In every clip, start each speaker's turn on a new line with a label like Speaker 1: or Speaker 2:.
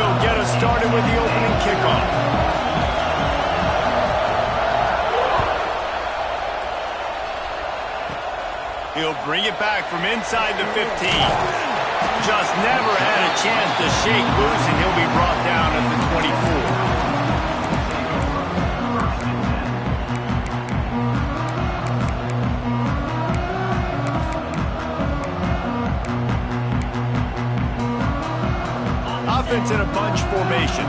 Speaker 1: will get us started with the opening kickoff. He'll bring it back from inside the 15. Just never had a chance to shake loose, and he'll be brought down at the 24. Offense in a bunch formation.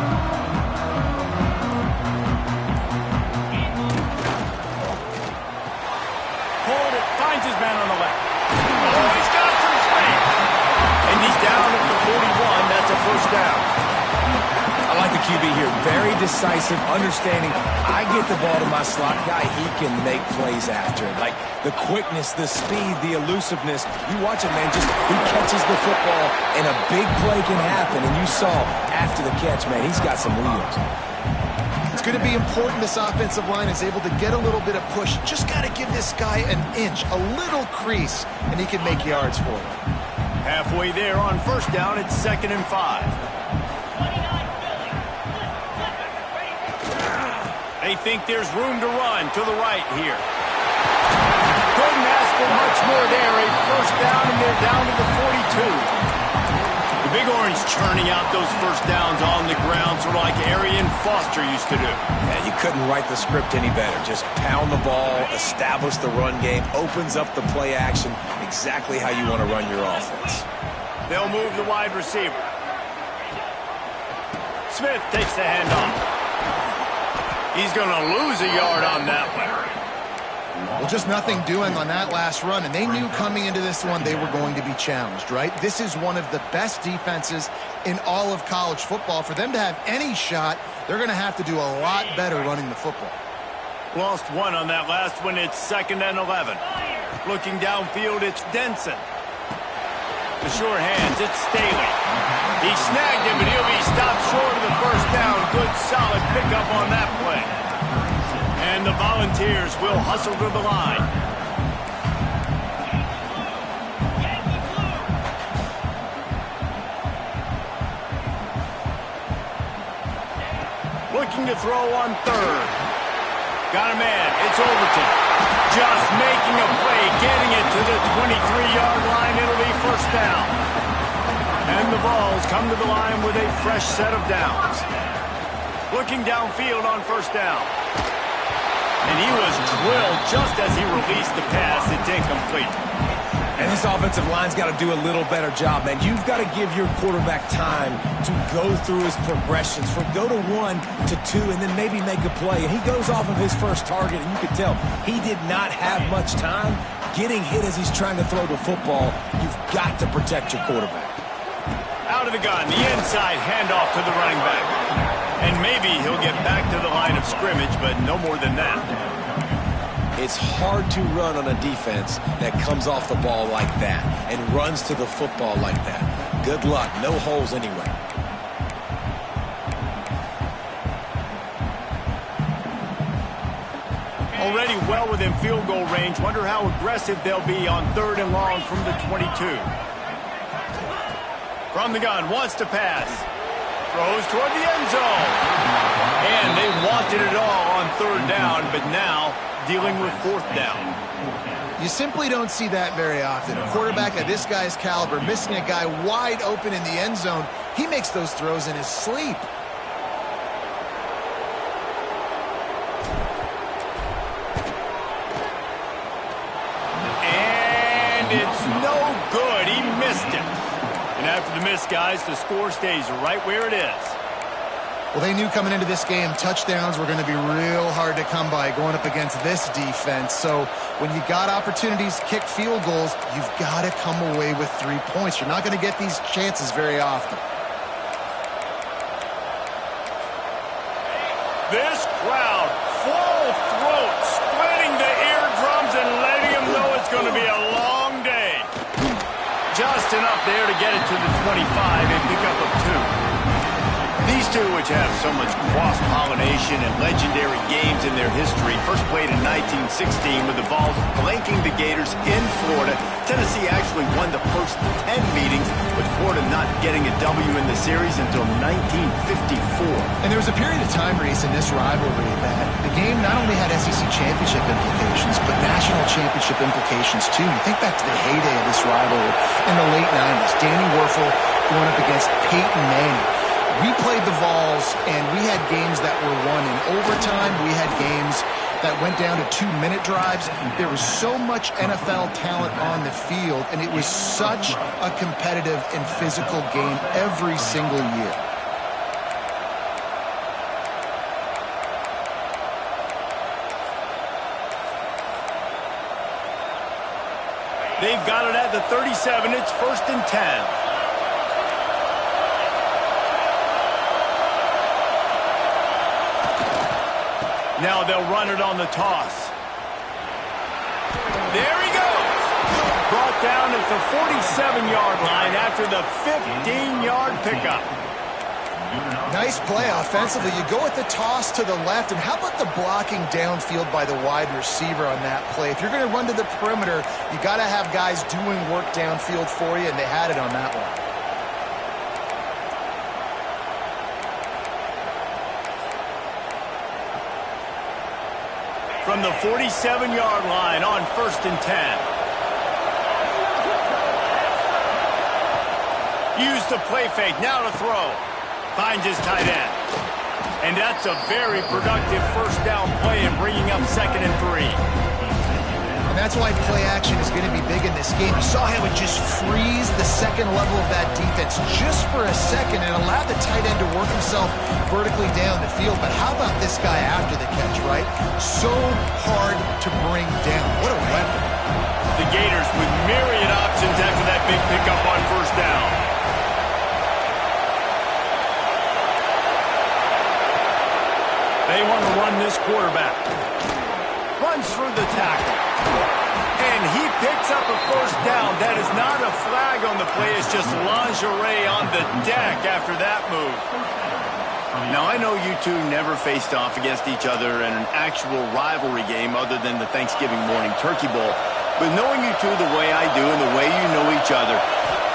Speaker 1: Hold it, finds his man on the left. Oh, he's got some space. And he's down at the 41. That's a first down.
Speaker 2: I like the QB here. Very decisive, understanding. I get the ball to my slot guy, he can make plays after it. Like the quickness, the speed, the elusiveness. You watch it, man, just he catches the football and a big play can happen. And you saw after the catch, man, he's got some wheels.
Speaker 3: It's going to be important this offensive line is able to get a little bit of push. Just got to give this guy an inch, a little crease, and he can make yards for it.
Speaker 1: Halfway there on first down, it's 2nd and 5. They think there's room to run to the right here. Couldn't ask for much more there. A first down, and they're down to the 42. The Big Orange churning out those first downs on the ground, sort of like Arian Foster used to do.
Speaker 2: Yeah, you couldn't write the script any better. Just pound the ball, establish the run game, opens up the play action, exactly how you want to run your offense.
Speaker 1: They'll move the wide receiver. Smith takes the handoff. He's going to lose a yard on that one.
Speaker 3: Well, just nothing doing on that last run, and they knew coming into this one they were going to be challenged, right? This is one of the best defenses in all of college football. For them to have any shot, they're going to have to do a lot better running the football.
Speaker 1: Lost one on that last one. It's 2nd and 11. Looking downfield, it's Denson. The short hands, it's Staley. He snagged him, but he'll be stopped short of the first down. Good, solid pickup on that play. And the Volunteers will hustle to the line. Looking to throw on 3rd. Got a man. It's Overton. Just making a play, getting it to the 23-yard line. It'll be first down. And the Vols come to the line with a fresh set of downs. Looking downfield on first down. And he was drilled just as he released the pass. It's incomplete.
Speaker 2: And this offensive line's got to do a little better job, man. You've got to give your quarterback time to go through his progressions, from go to 1 to 2, and then maybe make a play. And he goes off of his first target, and you can tell he did not have much time getting hit as he's trying to throw the football. You've got to protect your quarterback.
Speaker 1: Out of the gun, the inside handoff to the running back. And maybe he'll get back to the line of scrimmage, but no more than that.
Speaker 2: It's hard to run on a defense that comes off the ball like that and runs to the football like that. Good luck. No holes anyway.
Speaker 1: Already well within field goal range. Wonder how aggressive they'll be on 3rd and long from the 22. From the gun, wants to pass. Throws toward the end zone. And they wanted it all on 3rd down, but now dealing with 4th down.
Speaker 3: You simply don't see that very often. A quarterback of this guy's caliber missing a guy wide open in the end zone. He makes those throws in his sleep.
Speaker 1: And it's no good. He missed it. And after the miss, guys, the score stays right where it is.
Speaker 3: Well, they knew coming into this game touchdowns were going to be real hard to come by going up against this defense. So when you got opportunities to kick field goals, you've got to come away with 3 points. You're not going to get these chances very often.
Speaker 1: This crowd, full throat, splitting the eardrums and letting them know it's going to be a long day. Just enough there to get it to the 25 and pick up a 2. These These two, which have so much cross-pollination and legendary games in their history, first played in 1916 with the Vols blanking the Gators in Florida. Tennessee actually won the first 10 meetings, with Florida not getting a W in the series until 1954.
Speaker 3: And there was a period of time, Reese, in this rivalry that the game not only had SEC championship implications, but national championship implications too. You think back to the heyday of this rivalry in the late 90s. Danny Werfel going up against Peyton Manning. We played the Vols, and we had games that were won in overtime. We had games that went down to 2-minute drives. There was so much NFL talent on the field, and it was such a competitive and physical game every single year.
Speaker 1: They've got it at the 37. It's 1st and 10. Now they'll run it on the toss. There he goes. Brought down at the 47-yard line after the 15-yard pickup.
Speaker 3: Nice play offensively. You go with the toss to the left, and how about the blocking downfield by the wide receiver on that play? If you're going to run to the perimeter, you got to have guys doing work downfield for you, and they had it on that one.
Speaker 1: From the 47-yard line on 1st and 10. Use the play fake. Now to throw. Finds his tight end. And that's a very productive first down play in bringing up 2nd and 3.
Speaker 3: And that's why play action is going to be big in this game. You saw how it just frees the second level of that defense just for a second and allowed the tight end to work himself vertically down the field. But how about this guy after the catch, right? So hard to bring down. What a weapon.
Speaker 1: The Gators with myriad options after that big pickup on 1st down. They want to run this quarterback. Runs through the tackle. And he picks up a 1st down. That is not a flag on the play. It's just lingerie on the deck after that move. Now, I know you two never faced off against each other in an actual rivalry game other than the Thanksgiving morning Turkey Bowl. But knowing you two the way I do and the way you know each other,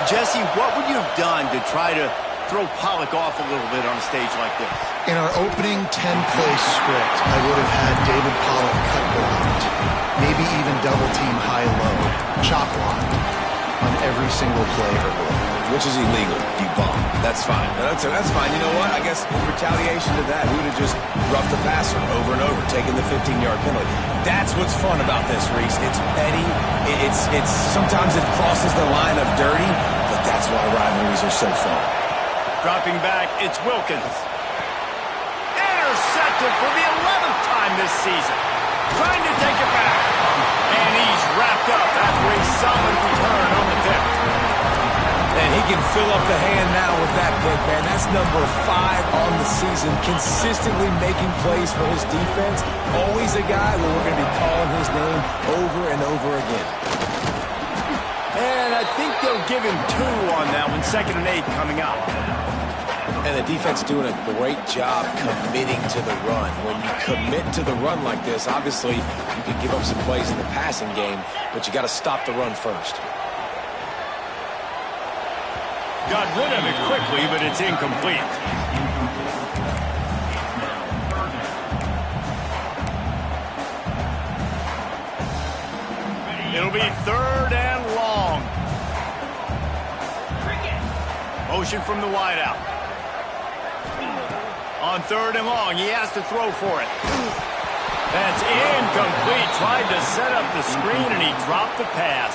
Speaker 1: Jesse, what would you have done to try to throw Pollock off a little bit on a stage like this?
Speaker 3: In our opening 10-play script, I would have had David Pollock cut blocked, maybe even double-team high-low, chop blocked on every single play early.
Speaker 2: Which is illegal. You bomb. That's fine. That's fine. You know what? I guess in retaliation to that, we would have just roughed the passer over and over, taking the 15-yard penalty. That's what's fun about this, Reese. It's petty. It's sometimes it crosses the line of dirty, but that's why rivalries are so fun.
Speaker 1: Dropping back, it's Wilkins. Intercepted for the 11th time this season. Trying to take it back. And he's wrapped up after a solid return on the pick.
Speaker 2: And he can fill up the hand now with that pick, man. That's number 5 on the season, consistently making plays for his defense. Always a guy where we're going to be calling his name over and over again.
Speaker 1: And I think they'll give him 2 on that one. 2nd and 8 coming up.
Speaker 2: And the defense doing a great job committing to the run. When you commit to the run like this, obviously you can give up some plays in the passing game, but you got to stop the run first.
Speaker 1: Got rid of it quickly, but it's incomplete. It'll be 3rd and long. Motion from the wideout. On 3rd and long, he has to throw for it. That's incomplete. Tried to set up the screen, and he dropped the pass.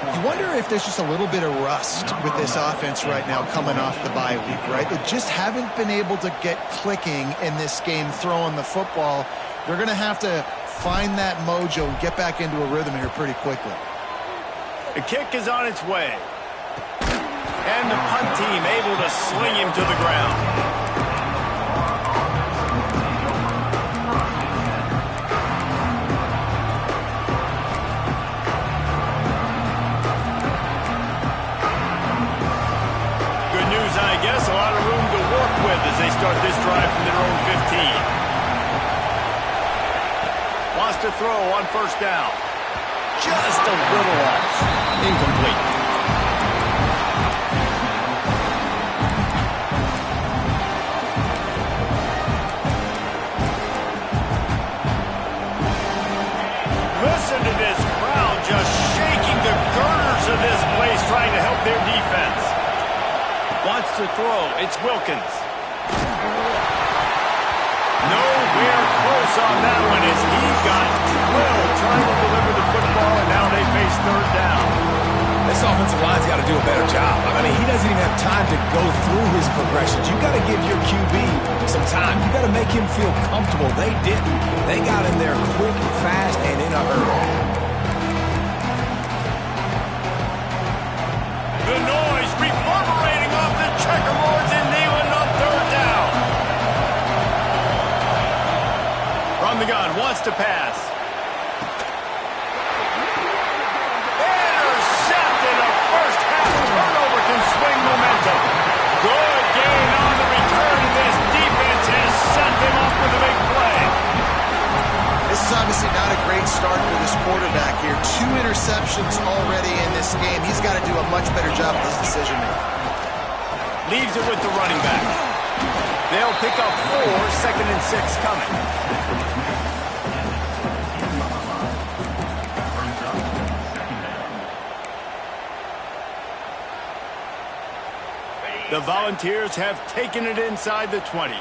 Speaker 3: You wonder if there's just a little bit of rust with this offense right now coming off the bye week, right? They just haven't been able to get clicking in this game throwing the football. They're going to have to find that mojo and get back into a rhythm here pretty quickly.
Speaker 1: The kick is on its way. And the punt team able to sling him to the ground. Good news, I guess. A lot of room to work with as they start this drive from their own 15. Wants to throw on first down. Just a little off. Incomplete. Listen to this crowd just shaking the girders of this place trying to help their defense. Wants to throw. It's Wilkins. Nowhere close on that one as he got drilled trying to deliver the football, and now they face third down.
Speaker 2: This offensive line's got to do a better job. I mean, he doesn't even have time to go through his progressions. You got to give your QB some time. You got to make him feel comfortable. They didn't. They got in there quick, fast, and in a hurry.
Speaker 1: The noise reverberating off the checkerboards in Neyland on third down. From the gun, wants to pass. Intercepted. A first half turnover can swing momentum. Good gain on the return. This defense has set them up with a big play.
Speaker 3: This is obviously not a great start for this quarterback here. 2 interceptions already in this game. He's got to do a much better job with his decision-making.
Speaker 1: Leaves it with the running back. They'll pick up 4, 2nd and 6 coming. The Volunteers have taken it inside the 20.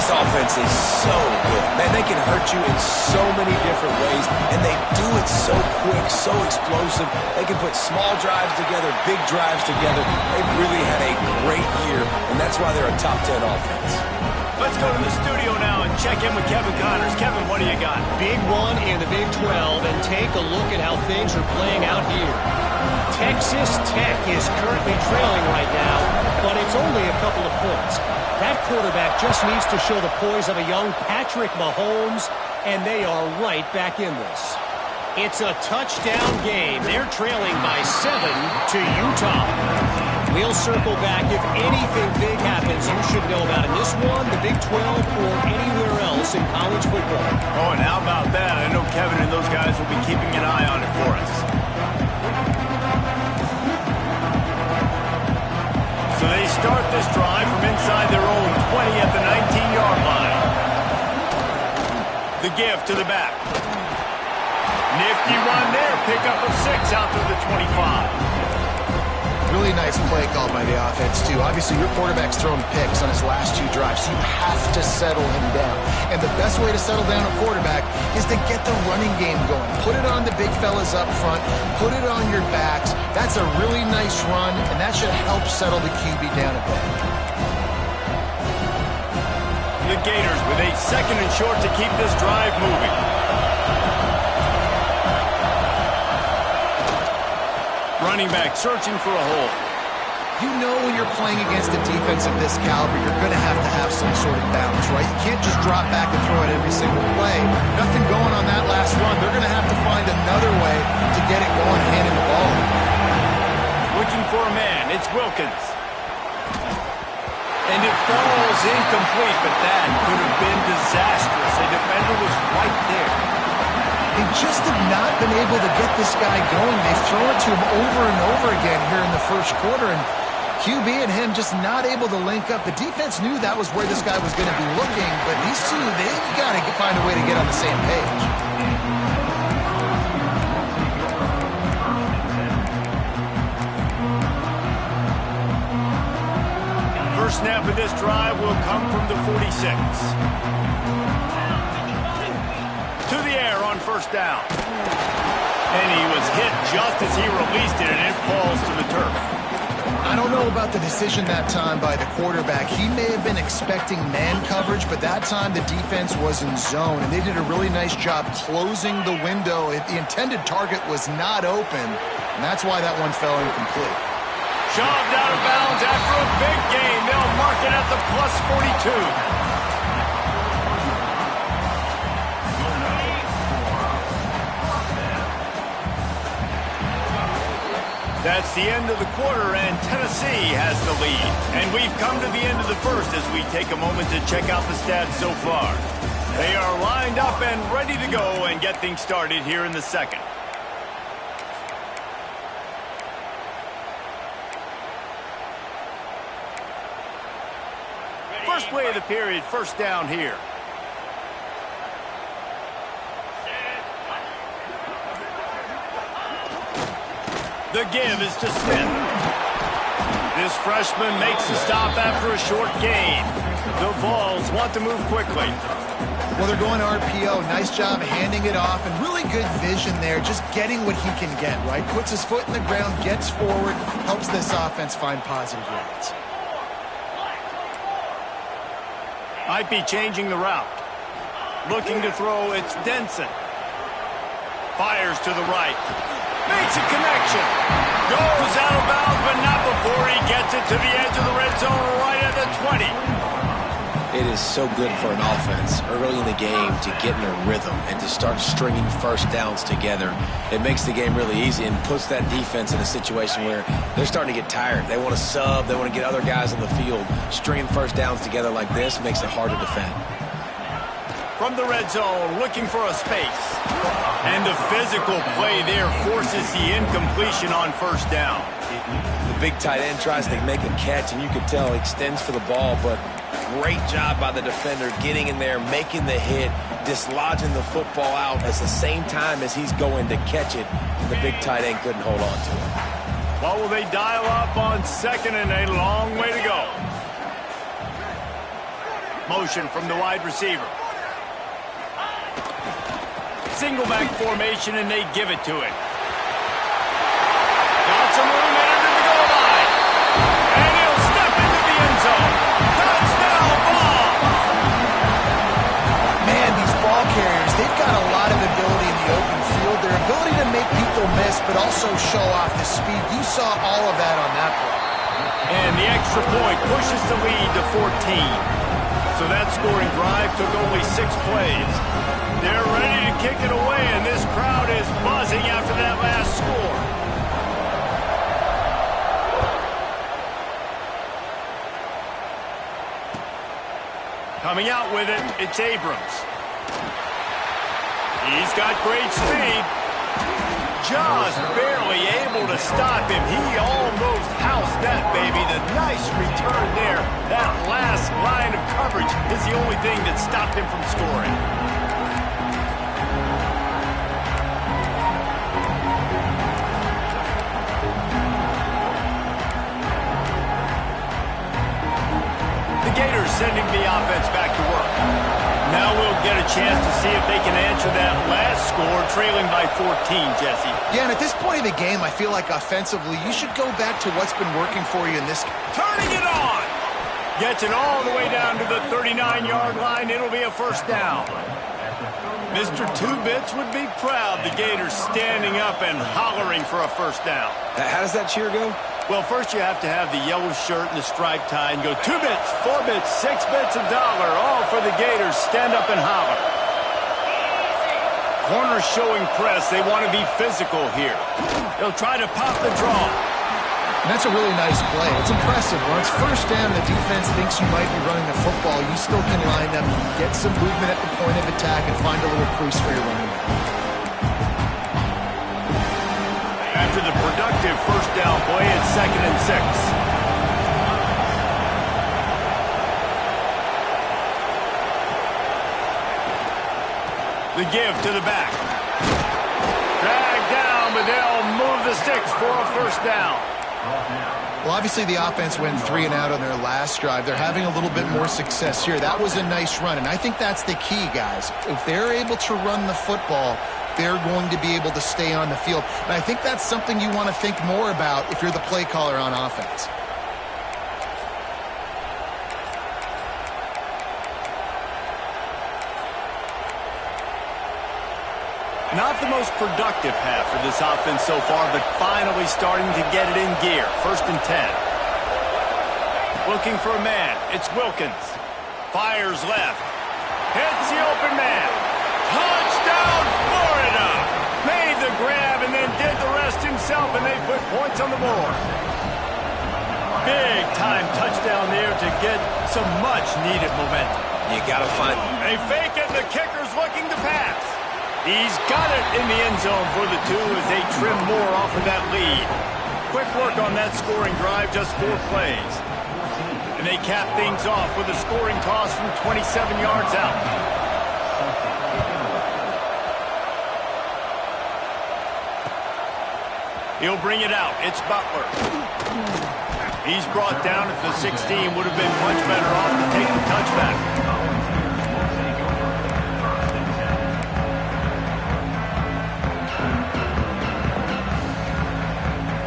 Speaker 2: Offense is so good. Man, they can hurt you in so many different ways, and they do it so quick, so explosive. They can put small drives together, big drives together. They've really had a great year, and that's why they're a top 10 offense.
Speaker 1: Let's go to the studio now and check in with Kevin Connors. Kevin, what do you got?
Speaker 4: Big one in the Big 12, and take a look at how things are playing out here. Texas Tech is currently trailing right now, but it's only a couple of points. That quarterback just needs to show the poise of a young Patrick Mahomes, and they are right back in this. It's a touchdown game. They're trailing by 7 to Utah. We'll circle back. If anything big happens, you should know about in this one, the Big 12, or anywhere else in college football.
Speaker 1: Oh, and how about that? I know Kevin and those guys will be keeping an eye on it for us. So they start this drive from inside their own 20 at the 19-yard line. The give to the back. Nifty run there. Pickup of 6 out to the 25.
Speaker 3: Really nice play called by the offense, too. Obviously, your quarterback's thrown picks on his last 2 drives, so you have to settle him down. And the best way to settle down a quarterback is to get the running game going. Put it on the big fellas up front. Put it on your backs. That's a really nice run, and that should help settle the QB down a bit.
Speaker 1: The Gators with 8 second and short to keep this drive moving. Running back searching for a hole.
Speaker 3: You know when you're playing against a defense of this caliber, you're going to have some sort of balance, right? You can't just drop back and throw it every single play. Nothing going on that last run. They're going to have to find another way to get it going, handing the ball.
Speaker 1: Looking for a man. It's Wilkins. And it falls incomplete, but that could have been disastrous. The defender was right there.
Speaker 3: They just have not been able to get this guy going. They've thrown it to him over and over again here in the first quarter, and QB and him just not able to link up. The defense knew that was where this guy was going to be looking, but these two, they've got to find a way to get on the same page.
Speaker 1: First snap of this drive will come from the 46. To the air on first down. And he was hit just as he released it, and it falls to the turf.
Speaker 3: I don't know about the decision that time by the quarterback. He may have been expecting man coverage, but that time the defense was in zone, and they did a really nice job closing the window. The intended target was not open, and that's why that one fell incomplete.
Speaker 1: Shoved out of bounds after a big gain. They'll mark it at the plus 42. That's the end of the quarter, and Tennessee has the lead. And we've come to the end of the first as we take a moment to check out the stats so far. They are lined up and ready to go and get things started here in the second. First play of the period, first down here. The give is to Smith. This freshman makes the stop after a short gain. The Vols want to move quickly.
Speaker 3: Well, they're going RPO. Nice job handing it off, and really good vision there, just getting what he can get, right? Puts his foot in the ground, gets forward, helps this offense find positive yards.
Speaker 1: Might be changing the route. Looking to throw, it's Denson. Fires to the right. Makes a connection. Goes out of bounds, but not before he gets it to the edge of the red zone right at the 20.
Speaker 2: It is so good for an offense early in the game to get in a rhythm and to start stringing first downs together. It makes the game really easy and puts that defense in a situation where they're starting to get tired. They want to sub. They want to get other guys on the field. Stringing first downs together like this makes it hard to defend.
Speaker 1: From the red zone, looking for a space. And the physical play there forces the incompletion on first down.
Speaker 2: The big tight end tries to make a catch, and you can tell he extends for the ball, but great job by the defender getting in there, making the hit, dislodging the football out at the same time as he's going to catch it, and the big tight end couldn't hold on to it.
Speaker 1: Well, will they dial up on second and a long way to go? Motion from the wide receiver. Single back formation, and they give it to it. Got some room under the goal line. And he'll step into the end zone. Touchdown ball!
Speaker 3: Man, these ball carriers, they've got a lot of ability in the open field. Their ability to make people miss, but also show off the speed. You saw all of that on that play.
Speaker 1: And the extra point pushes the lead to 14. So that scoring drive took only 6 plays. They're ready to kick it away, and this crowd is buzzing after that last score. Coming out with it, it's Abrams. He's got great speed. Just barely able to stop him. He almost housed that, baby. The nice return there. That last line of coverage is the only thing that stopped him from scoring. The Gators sending the offense back to work. Now we'll get a chance to see if they can answer that last score, trailing by 14, Jesse.
Speaker 3: Yeah, and at this point of the game, I feel like offensively, you should go back to what's been working for you in this.
Speaker 1: Turning it on! Gets it all the way down to the 39-yard line. It'll be a first down. Mr. Two-Bits would be proud. The Gators standing up and hollering for a first down.
Speaker 2: How does that cheer go?
Speaker 1: Well, first you have to have the yellow shirt and the striped tie and go 2 bits, 4 bits, 6 bits, $1, all for the Gators. Stand up and holler. Corner showing press. They want to be physical here. They'll try to pop the draw.
Speaker 3: And that's a really nice play. It's impressive. Once first down, the defense thinks you might be running the football. You still can line up, get some movement at the point of attack, and find a little crease for your running back.
Speaker 1: After the productive first down play, it's 2nd and 6. The give to the back. Dragged down, but they'll move the sticks for a first down.
Speaker 3: Well, obviously the offense went 3 and out on their last drive. They're having a little bit more success here. That was a nice run, and I think that's the key, guys. If they're able to run the football, they're going to be able to stay on the field. And I think that's something you want to think more about if you're the play caller on offense.
Speaker 1: Not the most productive half for this offense so far, but finally starting to get it in gear. 1st and 10. Looking for a man. It's Wilkins. Fires left. Hits the open man. Touchdown, Florida! Made the grab and then did the rest himself, and they put points on the board. Big time touchdown there to get some much-needed momentum.
Speaker 2: You got to find...
Speaker 1: They fake it, and the kicker's looking to pass. He's got it in the end zone for the 2 as they trim more off of that lead. Quick work on that scoring drive, just 4 plays. And they cap things off with a scoring toss from 27 yards out. He'll bring it out. It's Butler. He's brought down at the 16. Would have been much better off to take the touchback.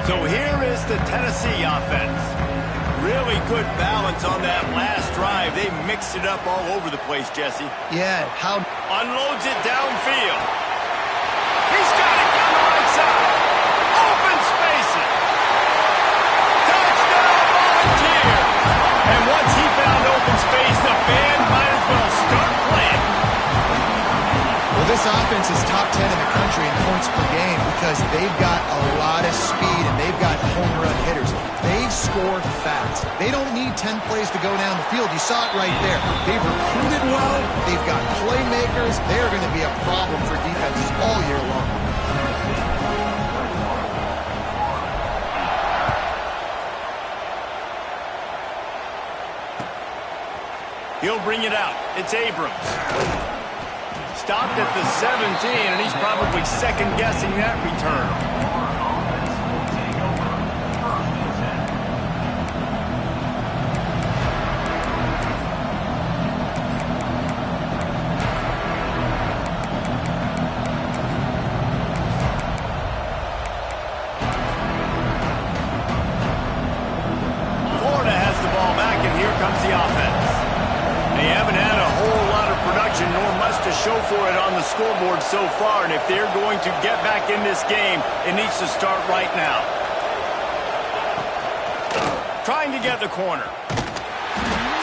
Speaker 1: So here is the Tennessee offense. Really good balance on that last drive. They mixed it up all over the place, Jesse.
Speaker 3: Yeah, how...
Speaker 1: Unloads it downfield. He's got it down the right side. Open spaces. Touchdown, Volunteers. And once he found open space, the band might as well start playing.
Speaker 3: Well, this offense is top 10 in the country in points per game because they've got a lot of speed and they've got home run hitters. They score fast. They don't need 10 plays to go down the field. You saw it right there. They've recruited well. They've got playmakers. They're going to be a problem for defenses all year long.
Speaker 1: He'll bring it out. It's Abrams. Stopped at the 17, and he's probably second-guessing that return. Florida has the ball back, and here comes the offense. They haven't had a whole lot of production, nor much to show for it on the scoreboard so far, and if they're going to get back in this game, it needs to start right now. Trying to get the corner.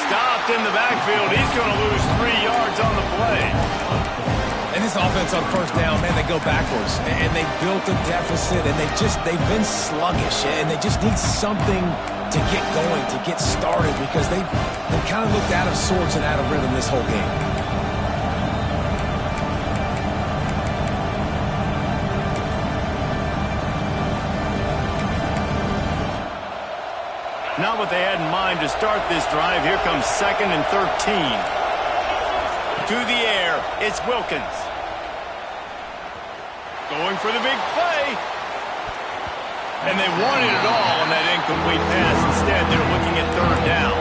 Speaker 1: Stopped in the backfield. He's going to lose 3 yards on the play.
Speaker 2: And this offense on 1st down, man, they go backwards. And they built a deficit, and they've been sluggish, and they just need something to get going, to get started, because they kind of looked out of sorts and out of rhythm this whole game.
Speaker 1: Not what they had in mind to start this drive. Here comes 2nd and 13. To the air, it's Wilkins. Going for the big play. And they wanted it all on that incomplete pass. Instead, they're looking at 3rd down.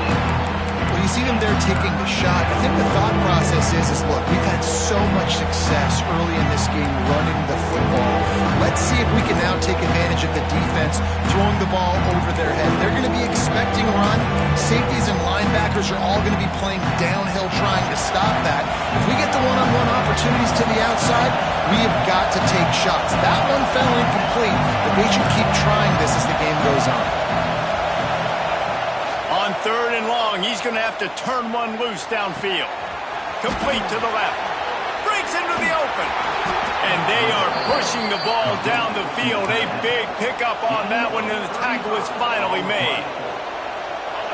Speaker 3: Well, you see them there taking the shot. I think the thought process is look, we've had so much success early in this game running the football. Let's see if we can now take advantage of the defense throwing the ball over their head. They're going to be expecting a run. Safeties and linebackers are all going to be playing downhill trying to stop that. If we get the one-on-one opportunities to the outside, we have got to take shots. That one fell incomplete, but they should keep trying this as the game goes on.
Speaker 1: On 3rd and long, he's going to have to turn one loose downfield. Complete to the left. Breaks into the open. And they are pushing the ball down the field. A big pickup on that one, and the tackle is finally made.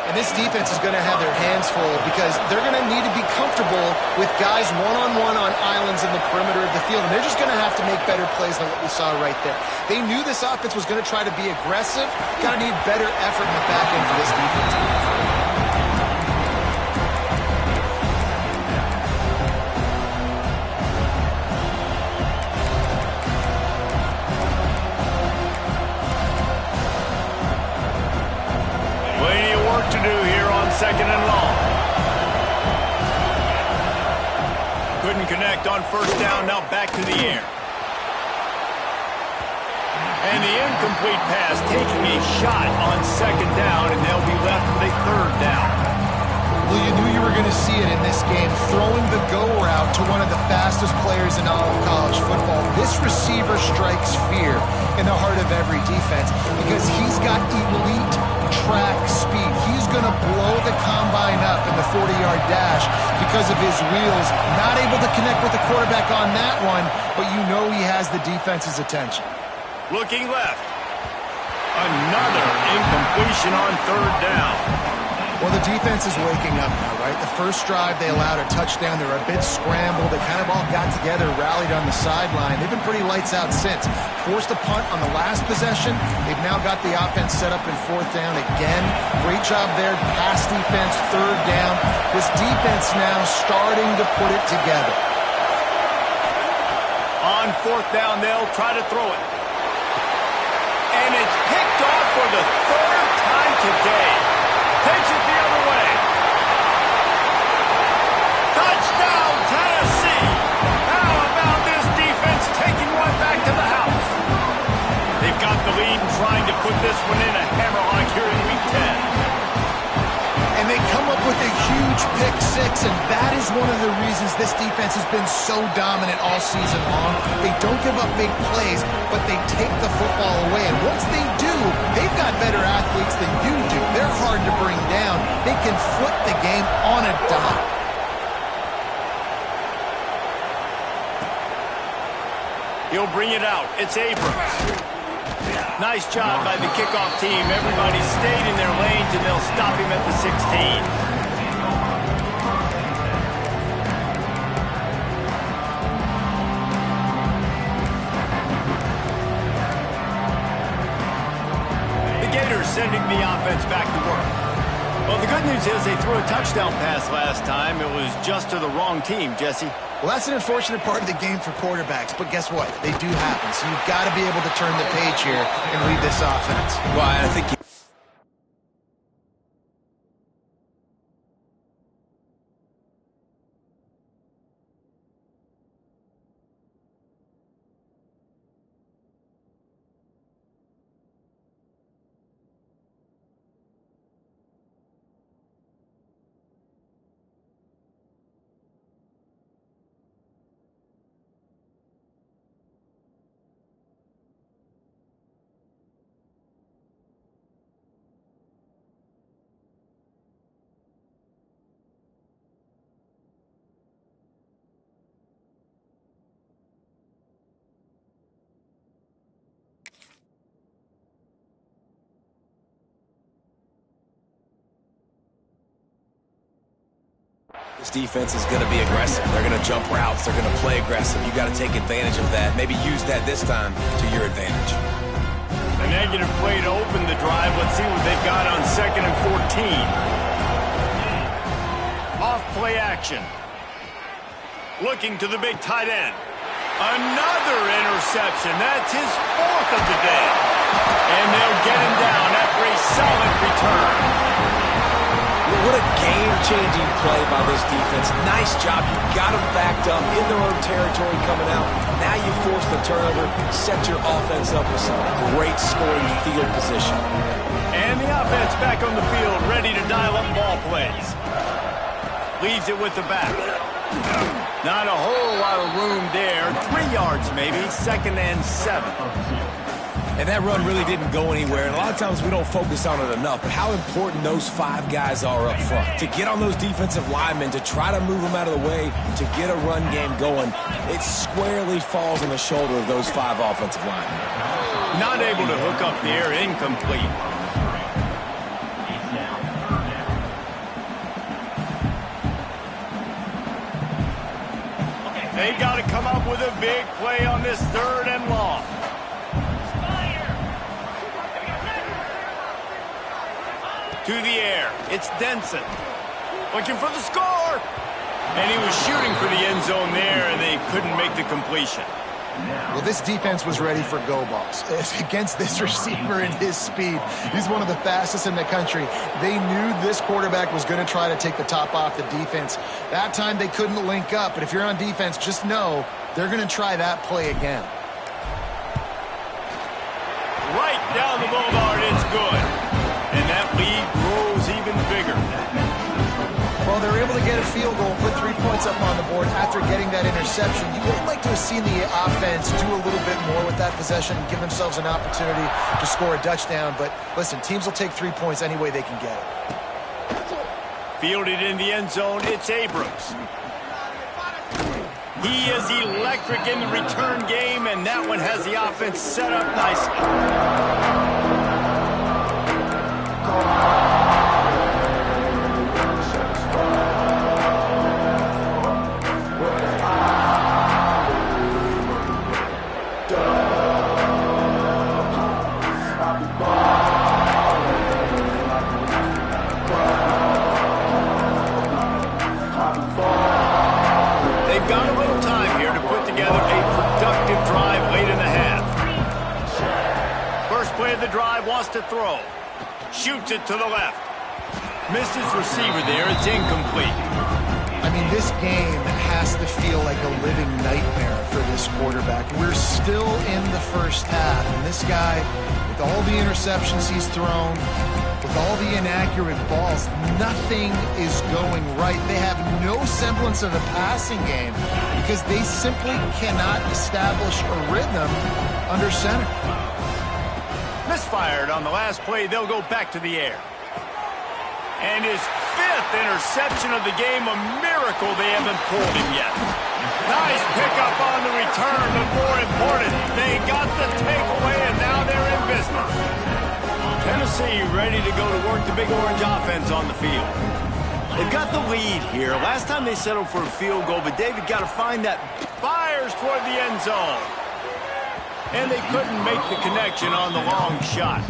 Speaker 3: And this defense is going to have their hands full because they're going to need to be comfortable with guys one-on-one on islands in the perimeter of the field. And they're just going to have to make better plays than what we saw right there. They knew this offense was going to try to be aggressive. Got to need better effort in the back end for this defense.
Speaker 1: To do here on 2nd and long. Couldn't connect on 1st down, now back to the air. And the incomplete pass taking a shot on second down, and they'll be left with a third down.
Speaker 3: Well, you knew you were going to see it in this game, throwing the go route to one of the fastest players in all of college football. This receiver strikes fear in the heart of every defense because he's got elite track speed. He's going to blow the combine up in the 40-yard dash because of his wheels. Not able to connect with the quarterback on that one, but you know he has the defense's attention.
Speaker 1: Looking left. Another incompletion on third down.
Speaker 3: Well, the defense is waking up now, right? The first drive, they allowed a touchdown. They were a bit scrambled. They kind of all got together, rallied on the sideline. They've been pretty lights out since. Forced a punt on the last possession. They've now got the offense set up in fourth down again. Great job there. Pass defense, third down. This defense now starting to put it together.
Speaker 1: On fourth down, they'll try to throw it. And it's picked off for the third time today. Takes it the other way. Touchdown, Tennessee. How about this defense taking one back to the house? They've got the lead and trying to put this one in a hammerlock here in Week 10.
Speaker 3: And they come up with a huge pick six, and that is one of the reasons this defense has been so dominant all season long. They don't give up big plays, but they take the football away. And once they do, they've got better athletes than you do. They're hard to bring down. They can flip the game on a dime.
Speaker 1: He'll bring it out. It's Abrams. Nice job by the kickoff team. Everybody stayed in their lanes, and they'll stop him at the 16. The Gators sending the offense back to work. Well, the good news is they threw a touchdown pass last time. It was just to the wrong team, Jesse.
Speaker 3: Well, that's an unfortunate part of the game for quarterbacks, but guess what? They do happen, so you've got to be able to turn the page here and lead this offense.
Speaker 2: Well, I think this defense is going to be aggressive. They're going to jump routes. They're going to play aggressive. You got to take advantage of that. Maybe use that this time to your advantage.
Speaker 1: A negative play to open the drive. Let's see what they've got on 2nd and 14. Off play action. Looking to the big tight end. Another interception. That's his 4th of the day. And they'll get him down after a solid return.
Speaker 2: What a game-changing play by this defense. Nice job. You got them backed up in their own territory coming out. Now you force the turnover, set your offense up with some great scoring field position.
Speaker 1: And the offense back on the field, ready to dial up ball plays. Leaves it with the back. Not a whole lot of room there. 3 yards maybe, 2nd and 7.
Speaker 2: And that run really didn't go anywhere. And a lot of times we don't focus on it enough, but how important those 5 guys are up front. To get on those defensive linemen, to try to move them out of the way, to get a run game going, it squarely falls on the shoulder of those 5 offensive linemen.
Speaker 1: Not able to hook up there, incomplete. They've got to come up with a big play on this 3rd and long. To the air. It's Denson. Looking for the score. And he was shooting for the end zone there, and they couldn't make the completion.
Speaker 3: Well, this defense was ready for go balls. Against this receiver and his speed, he's one of the fastest in the country. They knew this quarterback was going to try to take the top off the defense. That time they couldn't link up, but if you're on defense, just know they're going to try that play again.
Speaker 1: the boulevard. It's good. And that lead grows even bigger.
Speaker 3: Well, they're able to get a field goal, put 3 points up on the board after getting that interception. You would like to have seen the offense do a little bit more with that possession and give themselves an opportunity to score a touchdown. But listen, teams will take 3 points any way they can get it.
Speaker 1: Fielded in the end zone, it's Abrams. He is electric in the return game, and that one has the offense set up nicely. The drive wants to throw. Shoots it to the left. Missed his receiver there. It's incomplete.
Speaker 3: I mean, this game has to feel like a living nightmare for this quarterback. We're still in the first half, and this guy, with all the interceptions he's thrown, with all the inaccurate balls, nothing is going right. They have no semblance of a passing game because they simply cannot establish a rhythm under center.
Speaker 1: Misfired on the last play. They'll go back to the air. And his 5th interception of the game, a miracle they haven't pulled him yet. Nice pickup on the return, but more important, they got the takeaway, and now they're in business. Tennessee ready to go to work the Big Orange offense on the field. They've got the lead here. Last time they settled for a field goal, but David got to find that. Fires toward the end zone. And they couldn't make the connection on the long shot.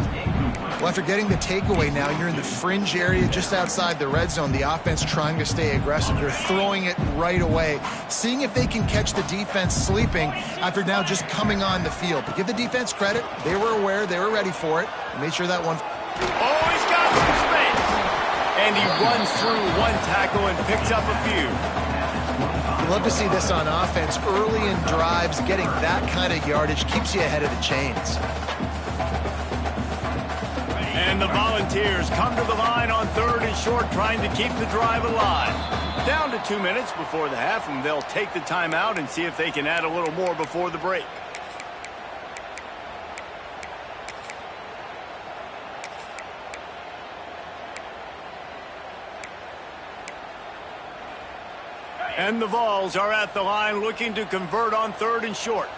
Speaker 3: Well, after getting the takeaway now, you're in the fringe area just outside the red zone. The offense trying to stay aggressive. They're throwing it right away, seeing if they can catch the defense sleeping after now just coming on the field. But give the defense credit. They were aware. They were ready for it. Made sure that one.
Speaker 1: Oh, he's got some space. And he runs through one tackle and picks up a few.
Speaker 3: Love to see this on offense. Early in drives, getting that kind of yardage keeps you ahead of the chains.
Speaker 1: And the Volunteers come to the line on 3rd and short, trying to keep the drive alive. Down to 2 minutes before the half, and they'll take the timeout and see if they can add a little more before the break. And the Vols are at the line looking to convert on 3rd and short.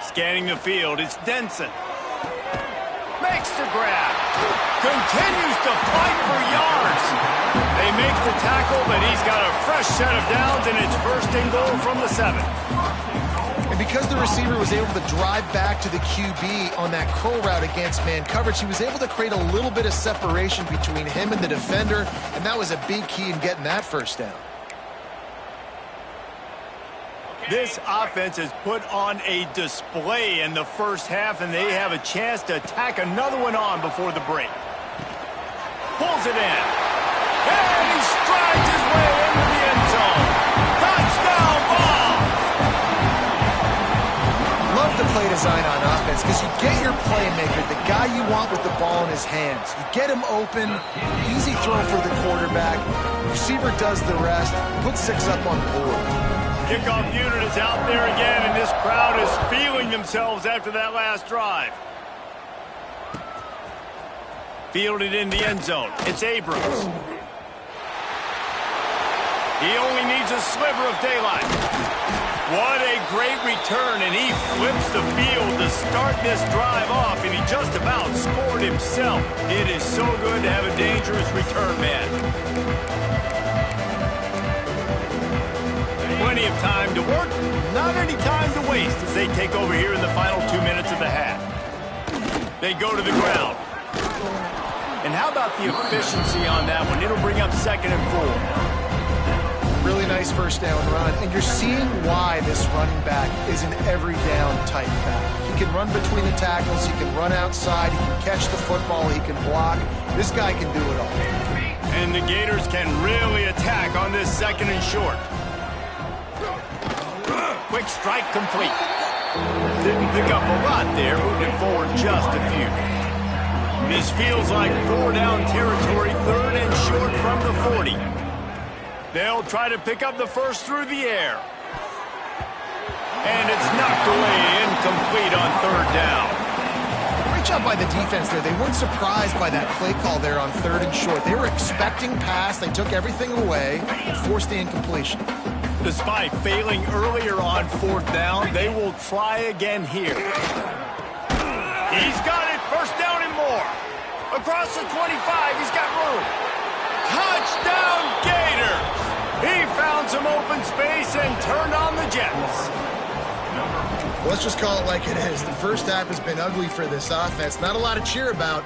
Speaker 1: Scanning the field, it's Denson. Makes the grab. Continues to fight for yards. They make the tackle, but he's got a fresh set of downs, and it's 1st and goal from the 7.
Speaker 3: And because the receiver was able to drive back to the QB on that curl route against man coverage, he was able to create a little bit of separation between him and the defender, and that was a big key in getting that 1st down.
Speaker 1: This offense has put on a display in the first half, and they have a chance to tack another one on before the break. Pulls it in. And he strides his way into the end zone. Touchdown ball!
Speaker 3: Love the play design on offense because you get your playmaker, the guy you want with the ball in his hands. You get him open, easy throw for the quarterback. Receiver does the rest, put 6 up on the board.
Speaker 1: Kickoff unit is out there again, and this crowd is feeling themselves after that last drive. Fielded in the end zone. It's Abrams. He only needs a sliver of daylight. What a great return, and he flips the field to start this drive off, and he just about scored himself. It is so good to have a dangerous return man. Plenty of time to work, not any time to waste as they take over here in the final 2 minutes of the half. They go to the ground. And how about the efficiency on that one? It'll bring up 2nd and 4.
Speaker 3: Really nice first down run, and you're seeing why this running back is an every down type back. He can run between the tackles, he can run outside, he can catch the football, he can block. This guy can do it all.
Speaker 1: And the Gators can really attack on this second and short. Quick strike complete. Didn't pick up a lot there, moving forward just a few. This feels like 4-down territory, third and short from the 40. They'll try to pick up the first through the air. And it's knocked away, incomplete on third down.
Speaker 3: Great job by the defense there. They weren't surprised by that play call there on third and short. They were expecting pass. They took everything away and forced the incompletion.
Speaker 1: Despite failing earlier on fourth down, they will try again here. He's got it, first down and more. Across the 25, he's got room. Touchdown, Gators! He found some open space and turned on the Jets.
Speaker 3: Let's just call it like it is. The first half has been ugly for this offense. Not a lot to cheer about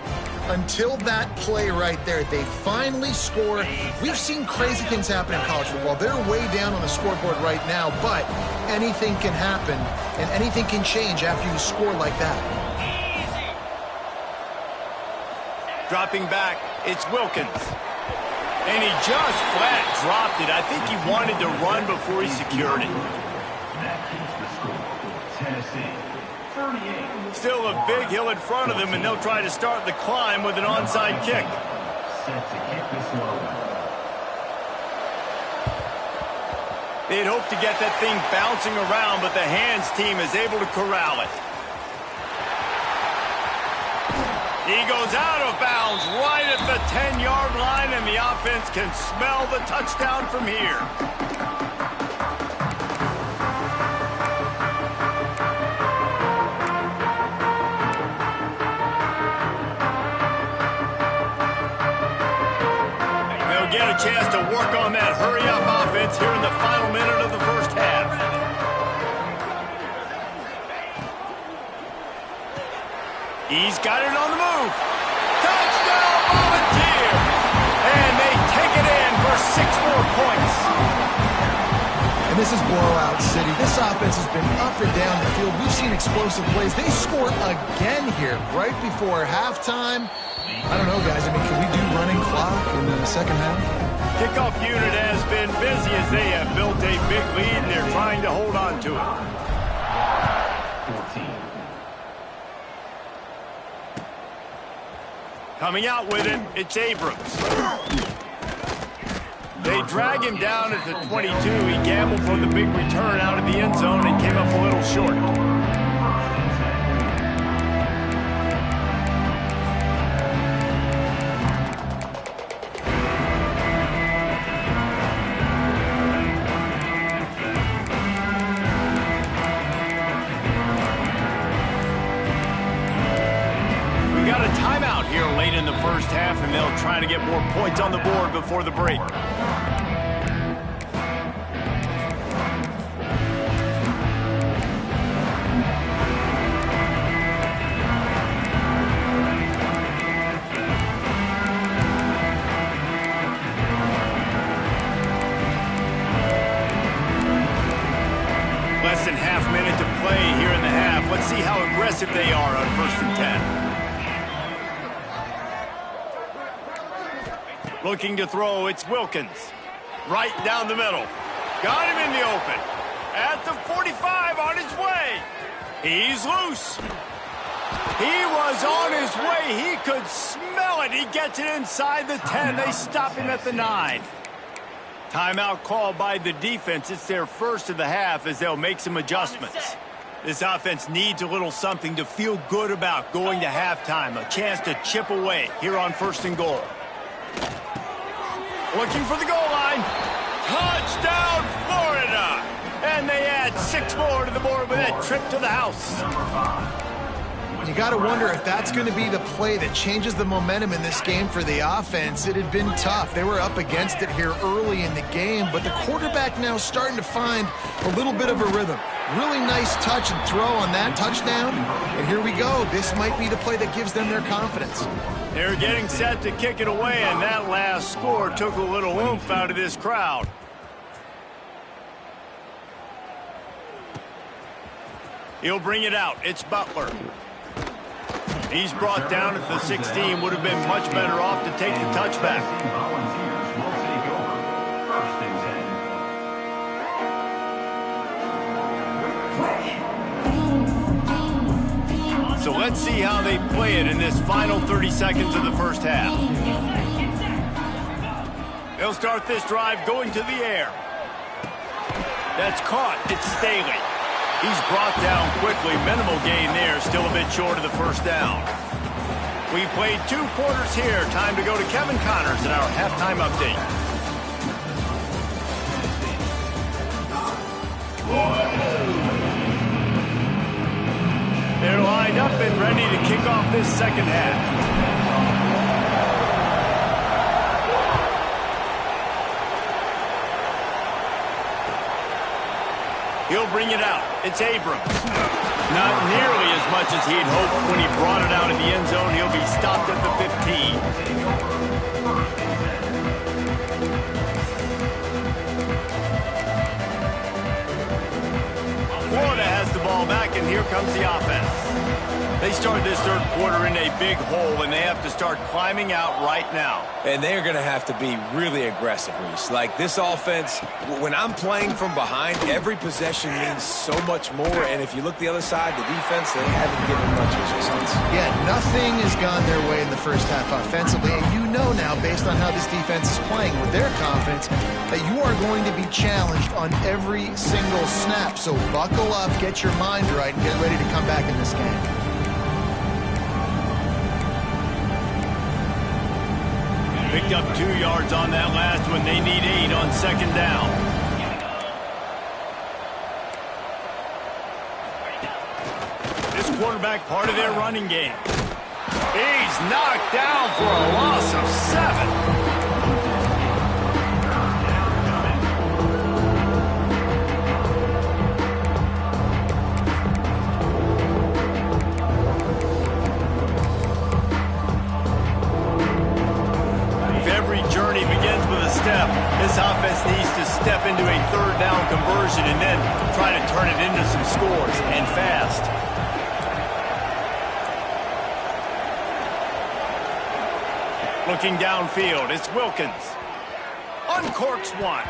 Speaker 3: until that play right there. They finally score. We've seen crazy things happen in college football. They're way down on the scoreboard right now, but anything can happen, and anything can change after you score like that.
Speaker 1: Dropping back, it's Wilkins. And he just flat dropped it. I think he wanted to run before he secured it. Still a big hill in front of them, and they'll try to start the climb with an onside kick. They'd hoped to get that thing bouncing around, but the hands team is able to corral it. He goes out of bounds right at the 10-yard line, and the offense can smell the touchdown from here. They'll get a chance to work on that hurry-up offense here in the final minute of the first half. He's got it on the move. Touchdown, Volunteer! And they take it in for 6 more points.
Speaker 3: And this is blowout city. This offense has been up and down the field. We've seen explosive plays. They score again here right before halftime. I don't know, guys. I mean, can we do running clock in the second half?
Speaker 1: Kickoff unit has been busy as they have built a big lead, and they're trying to hold on to it. Coming out with it, it's Abrams. They drag him down at the 22. He gambled for the big return out of the end zone and came up a little short. Here late in the first half, and they'll try to get more points on the board before the break. Less than half minute to play here in the half. Let's see how aggressive they are on 1st and 10. Looking to throw, it's Wilkins. Right down the middle. Got him in the open. At the 45, on his way. He's loose. He was on his way. He could smell it. He gets it inside the 10. They stop him at the 9. Timeout called by the defense. It's their first of the half as they'll make some adjustments. This offense needs a little something to feel good about going to halftime. A chance to chip away here on 1st and goal. Looking for the goal line. Touchdown, Florida! And they add 6 more to the board with that trip to the house.
Speaker 3: You got to wonder if that's going to be the play that changes the momentum in this game for the offense. It had been tough. They were up against it here early in the game, but the quarterback now starting to find a little bit of a rhythm. Really nice touch and throw on that touchdown. And here we go. This might be the play that gives them their confidence.
Speaker 1: They're getting set to kick it away, and that last score took a little oomph out of this crowd. He'll bring it out. It's Butler. He's brought down at the 16. Would have been much better off to take the touchback. So let's see how they play it in this final 30 seconds of the first half. They'll start this drive going to the air. That's caught. It's Staley. He's brought down quickly. Minimal gain there. Still a bit short of the first down. We've played 2 quarters here. Time to go to Kevin Connors in our halftime update. They're lined up and ready to kick off this second half. He'll bring it out. It's Abrams. Not nearly as much as he'd hoped when he brought it out in the end zone. He'll be stopped at the 15. Florida has the ball back, and here comes the offense. They start this third quarter in a big hole, and they have to start climbing out right now.
Speaker 2: And they're going to have to be really aggressive, Reese. Like this offense, when I'm playing from behind, every possession means so much more. And if you look the other side, the defense, they haven't given much resistance.
Speaker 3: Yeah, nothing has gone their way in the first half offensively. And you know now, based on how this defense is playing with their confidence, that you are going to be challenged on every single snap. So buckle up, get your mind right, and get ready to come back in this game.
Speaker 1: Picked up 2 yards on that last one. They need 8 on second down. This quarterback part of their running game. He's knocked down for a loss of 7. This offense needs to step into a third down conversion and then try to turn it into some scores, and fast. Looking downfield, it's Wilkins. Uncorks one.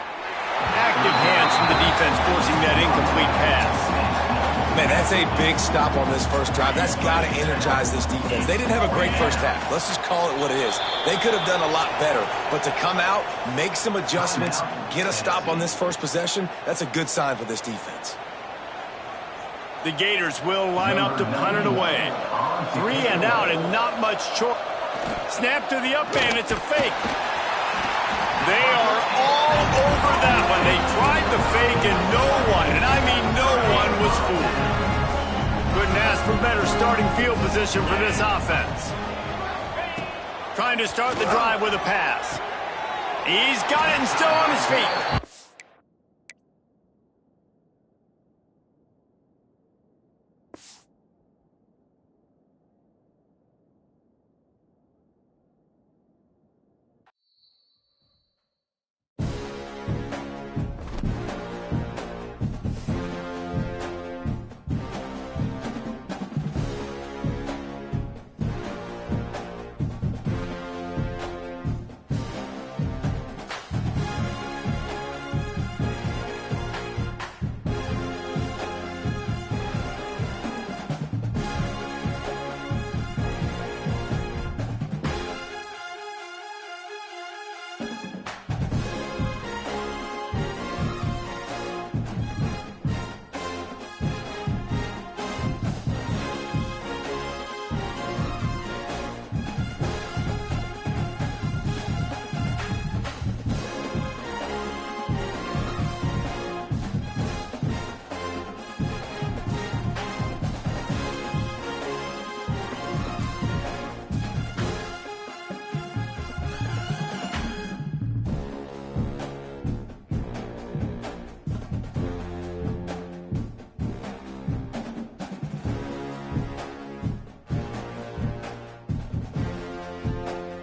Speaker 1: Active hands from the defense forcing that incomplete pass.
Speaker 2: Man, that's a big stop on this first drive. That's got to energize this defense. They didn't have a great first half. Let's just call it what it is. They could have done a lot better. But to come out, make some adjustments, get a stop on this first possession, that's a good sign for this defense.
Speaker 1: The Gators will line up to punt it away. 3 and out and not much choice. Snap to the up man. It's a fake. They are all over that one. They tried the fake and no one, and I mean no one, was fooled. Couldn't ask for better starting field position for this offense. Trying to start the drive with a pass. He's got it and still on his feet.